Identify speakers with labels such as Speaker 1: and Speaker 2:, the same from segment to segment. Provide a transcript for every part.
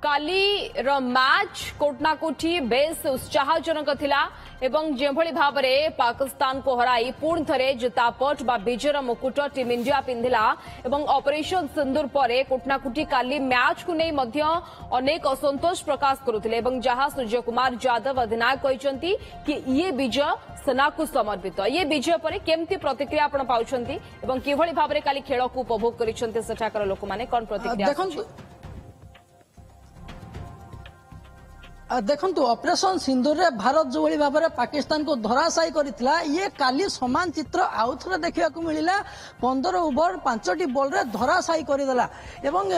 Speaker 1: काली match कोटना कोठी base उत्साहजनक थिला एवं जेभली भाव में पाकिस्तान को हराई पुणी थे जितापट बा विजयर मुकुट टीम इंडिया पिंधिला एवं ऑपरेशन सिंदूर पर कोटनाकोठी काली मैच को नहीं मध्य अनेक असंतोष प्रकाश करुथिले जहां सूर्य कुमार यादव अधिनायक कहते कि ये विजय सेना को समर्पित ये विजय पर केमती प्रतिक्रिया आपण पाउछंती एवं किभली भाव में काली खेल को उपभोग करिसंते सेठाकर लोक माने कोन प्रतिक्रिया
Speaker 2: देखु ऑपरेशन सिंदूर रे भारत जो भाव में पाकिस्तान को धराशायी करथिला ये काली समान चित्र आउ थे देखा मिला 15 ओवर 5टी बॉल रे धराशायी करदेला एवं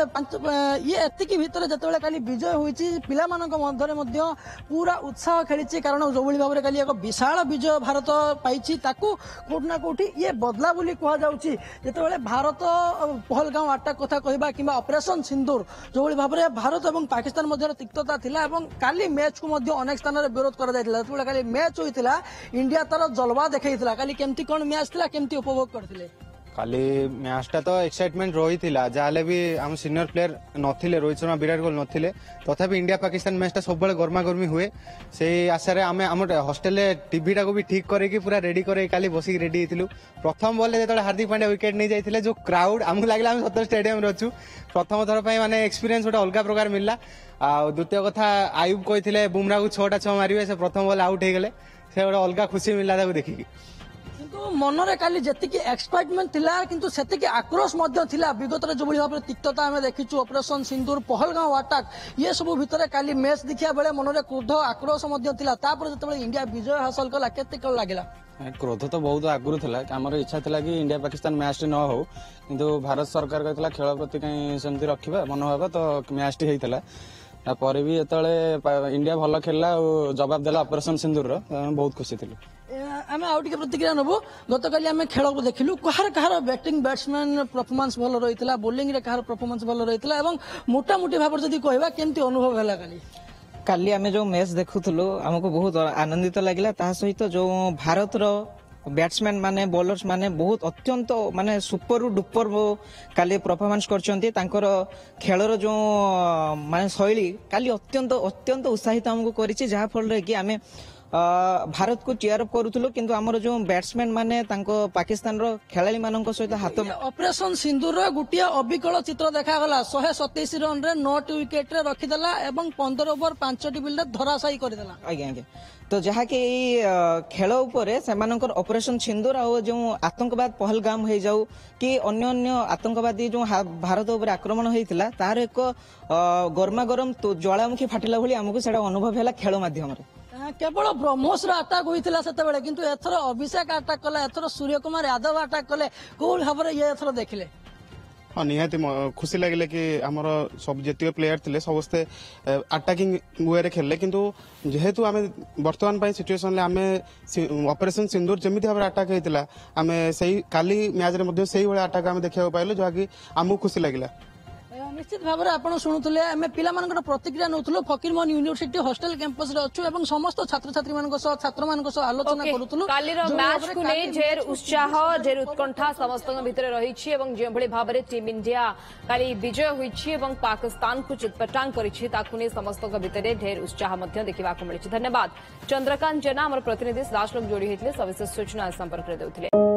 Speaker 2: ये एतिकी भितर जिते काली विजय होईची पिला मानक मध्य पूरा उत्साह खेली कारण जो भाव में काली एक विशाल विजय भारत पाई ताकू कोटना कोठी ये बदला बोली कह जाउची जिते भारत पहलगांव अटैक कथा कहबा किंबा ऑपरेशन सिंदूर जो भाव में भारत और पाकिस्तान मध्य तिक्तता थिला एवं काली मैच को मध्य अनेक स्थान में विरोध कर काली मैच होता इंडिया तार जलवा देखा काली केमती कौन मैच था केमती उपभोग करते
Speaker 3: काली मैचटा तो एक्साइटमेंट रही जहाँ भी आम सीनियर प्लेयर नथिले रोहित शर्मा विराट कोहली नथिले तथापि इंडिया पाकिस्तान मैचटा सब गर्मा गर्मी हुए से आशा रे आम हॉस्टेल टीवी को भी ठीक करके पूरा रेडी कर काली बसिक रेडी होइतिलु प्रथम बॉल जो हार्दिक पांड्या विकेट नहीं जाइथिले जो क्राउड आमको लगे आम सतर स्टेडियम रे अछु प्रथम थर माने एक्सपीरियंस गोटे अलग प्रकार मिलला आ द्वितीय कथा आयुब कहते बुमरा को 6टा 6 मारे से प्रथम बॉल आउट हो गले से गोटे अलग खुशी मिलला देखिकी
Speaker 2: मनरे काली जी एक्साइटमेंट थिला किंतु सेतिकी आक्रोश मध्य थिला विगत जो भाव में तिक्तता आम देखीचु ऑपरेशन सिंदूर पहलगांव अटैक ये सब भितर काली मैच देखा बेले मनरे क्रोध आक्रोश मध्य थिला तापर जतबे इंडिया विजय हासिल कला केते कल लागिला
Speaker 3: क्रोध तो बहुत आगुरी था आमर इच्छा था कि इंडिया पाकिस्तान मैच न हो किंतु भारत सरकार कहता खेल प्रति कहीं सेमती रखा मनोभाव तो मैच टी होता पर भी जो इंडिया भल खेलला और जवाब देला ऑपरेशन सिंदूर बहुत खुशी थी
Speaker 2: आम आउ प्रतिक्रिया नबू गतकाली आम खेल को देखिलु कहार कहार बैटिंग बैट्समैन परफॉर्मेंस भल रही है बोलिंग रे कहार परफॉर्मेंस भल रही है मोटामोटी भाव जदि कहबा केमती अनुभव है
Speaker 4: काली आम जो मैच देखुलु आमको बहुत आनंदित लगिला ता सहित जो भारत रो बैट्समैन माने बॉलर्स माने बहुत अत्यंत माने सुपर डुपर काली परफॉर्मेंस करछंती तांकर खेलर जो माने शैली काली अत्यंत अत्यंत उत्साहित हमको करिछि जहा फल रे कि आमे भारत को चेयर अप करूथुलो किंतु हमर जो बैट्समैन माने तांको पाकिस्तान रो खेलाड़ी मानक सहित हाथ
Speaker 2: ऑपरेशन सिंदूर रो गुटिया अबिकल चित्र देखा गला 127 रन रे 9 विकेट रे रखिदेला एवं 15 ओवर 5टी बॉल धराशायी करदेला आज्ञा आज्ञा
Speaker 4: तो जहा कि खेल उपरे सेमानकर ऑपरेशन सिंदूर आ जो आतंकवाद पहलगाम हो जाऊ कि अन्य अन्य आतंकवादी जो भारत उपर आक्रमण होता तार एक गर्मा गरम तो ज्वालामुखी फाटिला भली आमको सेटा अनुभव है खेल माध्यम
Speaker 2: केवल ब्रह्मोस अटैक होता से किंतु एथर अभिषेक अटैक कले एथर सूर्य कुमार यादव अटैक कले कौ भाव में ये एथर देखिले
Speaker 5: हाँ निहाती खुशी लगे कि आमर सब जितक प्लेयर थे समस्ते अटैकिंग वे खेले किंतु जेहेतु आम बर्तमान सिचुएसन आम ऑपरेशन सिंदूर जमी भाव में अटैक होता आम से काली मैच में से अटैक आम देखा पाइलु जहाँकि आमको खुशी लगे
Speaker 2: निश्चित भाव में आप शुणुले आम पिला प्रतिक्रिया नौलु फकीरमोहन यूनिवर्सिटी हॉस्टल कैंपस रे अच्छु एवं समस्त छात्र छात्री छात्र आलोचना करूँ
Speaker 1: मैच को नहीं ढेर उत्साह ढेर उत्कंठा समस्त भितर रही जो भाव में टीम इंडिया काली विजय होती पाकिस्तान को चितपटांग कर समस्त भितर ढेर उत्साह देखा मिली। धन्यवाद चंद्रकांत जेना आम प्रतिनिधि राजलोक जोड़ी होते सविशेष सूचना संपर्क में देते।